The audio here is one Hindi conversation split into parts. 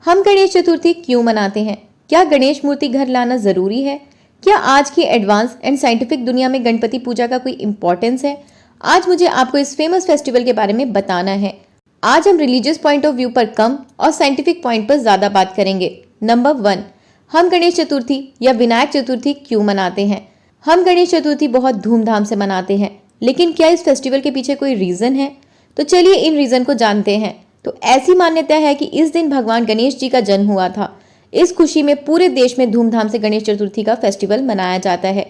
हम गणेश चतुर्थी क्यों मनाते हैं? क्या गणेश मूर्ति घर लाना जरूरी है? क्या आज की एडवांस एंड साइंटिफिक दुनिया में गणपति पूजा का कोई इंपॉर्टेंस है? आज मुझे आपको इस फेमस फेस्टिवल के बारे में बताना है। आज हम रिलीजियस पॉइंट ऑफ व्यू पर कम और साइंटिफिक पॉइंट पर ज्यादा बात करेंगे। नंबर 1, हम गणेश चतुर्थी या विनायक चतुर्थी क्यों मनाते हैं? हम गणेश चतुर्थी बहुत धूमधाम से मनाते हैं, लेकिन क्या इस फेस्टिवल के पीछे कोई रीजन है? तो चलिए इन रीजन को जानते हैं। तो ऐसी मान्यता है कि इस दिन भगवान गणेश जी का जन्म हुआ था। इस खुशी में पूरे देश में धूमधाम से गणेश चतुर्थी का फेस्टिवल मनाया जाता है।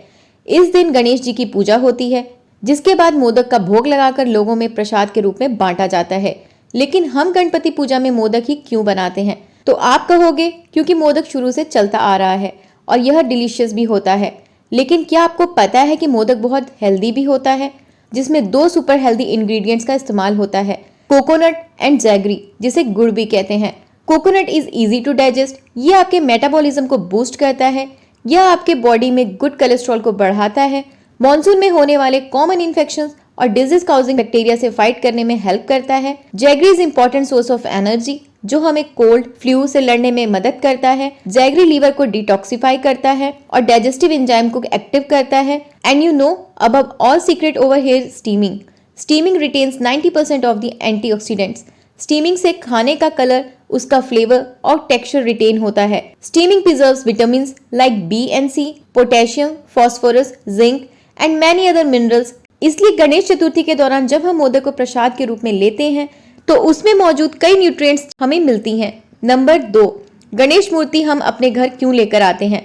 इस दिन गणेश जी की पूजा होती है, जिसके बाद मोदक का भोग लगाकर लोगों में प्रसाद के रूप में बांटा जाता है। लेकिन हम गणपति पूजा में मोदक ही क्यों बनाते हैं? तो आप कहोगे क्योंकि मोदक शुरू से चलता आ रहा है और यह डिलीशियस भी होता है। लेकिन क्या आपको पता है कि मोदक बहुत हेल्दी भी होता है, जिसमें 2 सुपर हेल्दी इंग्रेडिएंट्स का इस्तेमाल होता है, कोकोनट एंड जैगरी, जिसे गुड़ भी कहते हैं। Coconut is easy to digest, ये आपके मेटाबॉलिज्म को बूस्ट करता है, यह आपके बॉडी में गुड कोलेस्ट्रॉल को बढ़ाता है, मॉनसून में होने वाले कॉमन इन्फेक्शंस और डिजीज काउजिंग बैक्टीरिया से फाइट करने में हेल्प करता है। Jaggery is important source of energy, जो हमें कोल्ड फ्लू से लड़ने में मदद करता है। जैगरी लीवर को डिटॉक्सिफाई करता है और डाइजेस्टिव एंजाइम को एक्टिव करता है। And you know above all secret over here steaming. Steaming retains 90% of the antioxidants. Steaming से खाने का कलर, उसका फ्लेवर और टेक्सचर रिटेन होता है। Steaming preserves vitamins like B and C, potassium, phosphorus, zinc and many other minerals. इसलिए गणेश चतुर्थी के दौरान जब हम मोदक को प्रसाद के रूप में लेते हैं तो उसमें मौजूद कई न्यूट्रिएंट्स हमें मिलती हैं। नंबर 2, गणेश मूर्ति हम अपने घर क्यों लेकर आते हैं?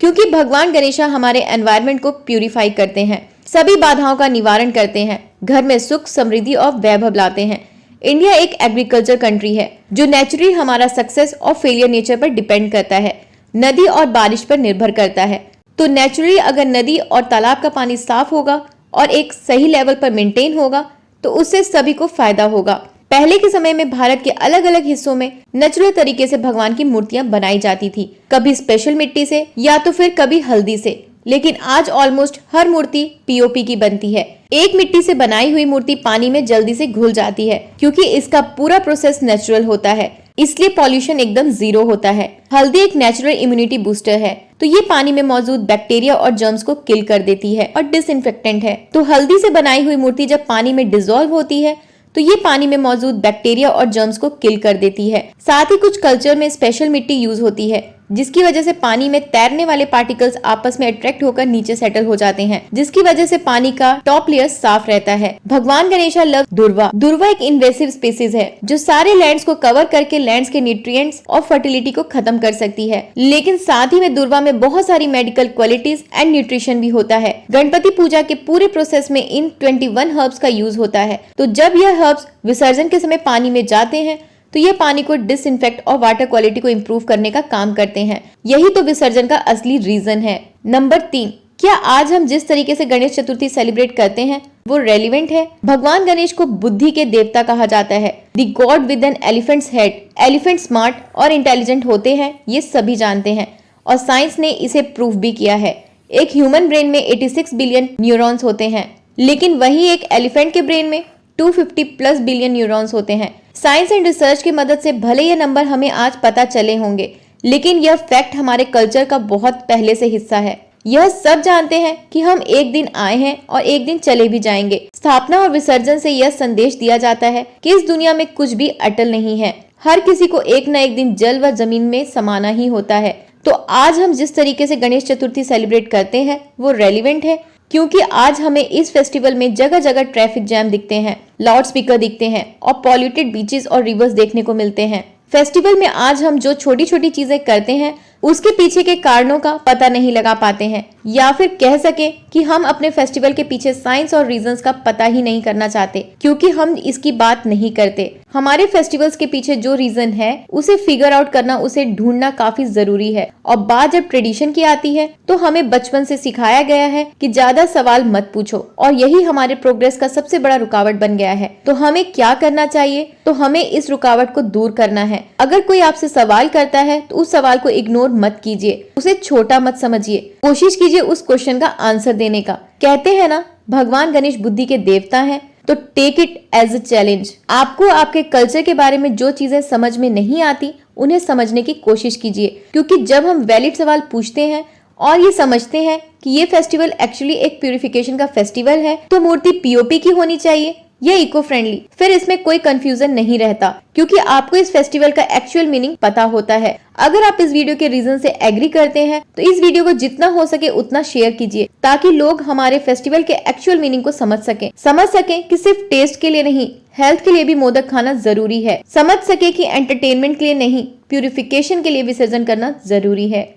क्योंकि भगवान गणेशा हमारे एनवायरनमेंट को प्यूरिफाई करते हैं, सभी बाधाओं का निवारण करते हैं, घर में सुख, समृद्धि और वैभव लाते हैं। इंडिया एक एग्रीकल्चर कंट्री है जो नेचुरली हमारा सक्सेस और फेलियर नेचर पर डिपेंड करता है, नदी और बारिश पर निर्भर करता है। तो नेचुरली अगर नदी और तालाब का पानी साफ होगा और एक सही लेवल पर मेंटेन होगा तो उससे सभी को फायदा होगा। पहले के समय में भारत के अलग अलग हिस्सों में नेचुरल तरीके से भगवान की मूर्तियां बनाई जाती थी, कभी स्पेशल मिट्टी से या तो फिर कभी हल्दी से। लेकिन आज ऑलमोस्ट हर मूर्ति पीओपी की बनती है। एक मिट्टी से बनाई हुई मूर्ति पानी में जल्दी से घुल जाती है क्योंकि इसका पूरा प्रोसेस नेचुरल होता है, इसलिए पॉल्यूशन एकदम 0 होता है। हल्दी एक नेचुरल इम्यूनिटी बूस्टर है, तो ये पानी में मौजूद बैक्टीरिया और जर्म्स को किल कर देती है और डिसइंफेक्टेंट है। तो हल्दी से बनाई हुई मूर्ति जब पानी में डिसॉल्व होती है तो ये पानी में मौजूद बैक्टीरिया और जर्म्स को किल कर देती है। साथ ही कुछ कल्चर में स्पेशल मिट्टी यूज होती है, जिसकी वजह से पानी में तैरने वाले पार्टिकल्स आपस में अट्रैक्ट होकर नीचे सेटल हो जाते हैं, जिसकी वजह से पानी का टॉप लेयर साफ रहता है। भगवान गणेशा लव दुर्वा। दुर्वा एक इन्वेसिव स्पीसीज है जो सारे लैंड्स को कवर करके लैंड्स के न्यूट्रिएंट्स और फर्टिलिटी को खत्म कर सकती है। लेकिन साथ ही में दुर्वा में बहुत सारी मेडिकल क्वालिटीज एंड न्यूट्रिशन भी होता है। गणपति पूजा के पूरे प्रोसेस में इन 21 हर्ब्स का यूज होता है। तो जब यह हर्ब्स विसर्जन के समय पानी में जाते हैं तो ये पानी को डिसइंफेक्ट और वाटर क्वालिटी को इम्प्रूव करने का काम करते हैं। यही तो विसर्जन का असली रीजन है। नंबर 3, क्या आज हम जिस तरीके से गणेश चतुर्थी सेलिब्रेट करते हैं वो रेलिवेंट है? भगवान गणेश को बुद्धि के देवता कहा जाता है, the god with an elephant's head. Elephant smart और इंटेलिजेंट होते हैं, ये सभी जानते हैं और साइंस ने इसे प्रूव भी किया है। एक ह्यूमन ब्रेन में 86 बिलियन न्यूरॉन्स होते हैं, लेकिन वही एक एलिफेंट के ब्रेन में 250+ बिलियन न्यूरॉन्स होते हैं। साइंस एंड रिसर्च की मदद से भले ये नंबर हमें आज पता चले होंगे, लेकिन यह फैक्ट हमारे कल्चर का बहुत पहले से हिस्सा है। यह सब जानते हैं कि हम एक दिन आए हैं और एक दिन चले भी जाएंगे। स्थापना और विसर्जन से यह संदेश दिया जाता है कि इस दुनिया में कुछ भी अटल नहीं है, हर किसी को एक न एक दिन जल व जमीन में समाना ही होता है। तो आज हम जिस तरीके से गणेश चतुर्थी सेलिब्रेट करते हैं वो रेलिवेंट है, क्योंकि आज हमें इस फेस्टिवल में जगह जगह ट्रैफिक जैम दिखते हैं, लाउड स्पीकर दिखते हैं और पॉल्यूटेड बीचेस और रिवर्स देखने को मिलते हैं। फेस्टिवल में आज हम जो छोटी छोटी चीजें करते हैं उसके पीछे के कारणों का पता नहीं लगा पाते हैं, या फिर कह सके कि हम अपने फेस्टिवल के पीछे साइंस और रीजंस का पता ही नहीं करना चाहते, क्योंकि हम इसकी बात नहीं करते। हमारे फेस्टिवल्स के पीछे जो रीजन है उसे फिगर आउट करना, उसे ढूंढना काफी जरूरी है। और बात जब ट्रेडिशन की आती है तो हमें बचपन से सिखाया गया है कि ज्यादा सवाल मत पूछो, और यही हमारे प्रोग्रेस का सबसे बड़ा रुकावट बन गया है। तो हमें क्या करना चाहिए? तो हमें इस रुकावट को दूर करना है। अगर कोई आपसे सवाल करता है तो उस सवाल को इग्नोर मत कीजिए, उसे छोटा मत समझिए, कोशिश कीजिए उस क्वेश्चन का आंसर देने का। कहते हैं ना, भगवान गणेश बुद्धि के देवता हैं, तो take it as a challenge. आपको आपके कल्चर के बारे में जो चीजें समझ में नहीं आती उन्हें समझने की कोशिश कीजिए, क्योंकि जब हम वैलिड सवाल पूछते हैं और ये समझते हैं कि ये फेस्टिवल एक्चुअली एक प्यूरिफिकेशन का फेस्टिवल है, तो मूर्ति पीओपी की होनी चाहिए या इको फ्रेंडली, फिर इसमें कोई कंफ्यूजन नहीं रहता, क्योंकि आपको इस फेस्टिवल का एक्चुअल मीनिंग पता होता है। अगर आप इस वीडियो के रीजन से एग्री करते हैं तो इस वीडियो को जितना हो सके उतना शेयर कीजिए, ताकि लोग हमारे फेस्टिवल के एक्चुअल मीनिंग को समझ सकें कि सिर्फ टेस्ट के लिए नहीं, हेल्थ के लिए भी मोदक खाना जरूरी है, समझ सके कि एंटरटेनमेंट के लिए नहीं, प्यूरिफिकेशन के लिए विसर्जन करना जरूरी है।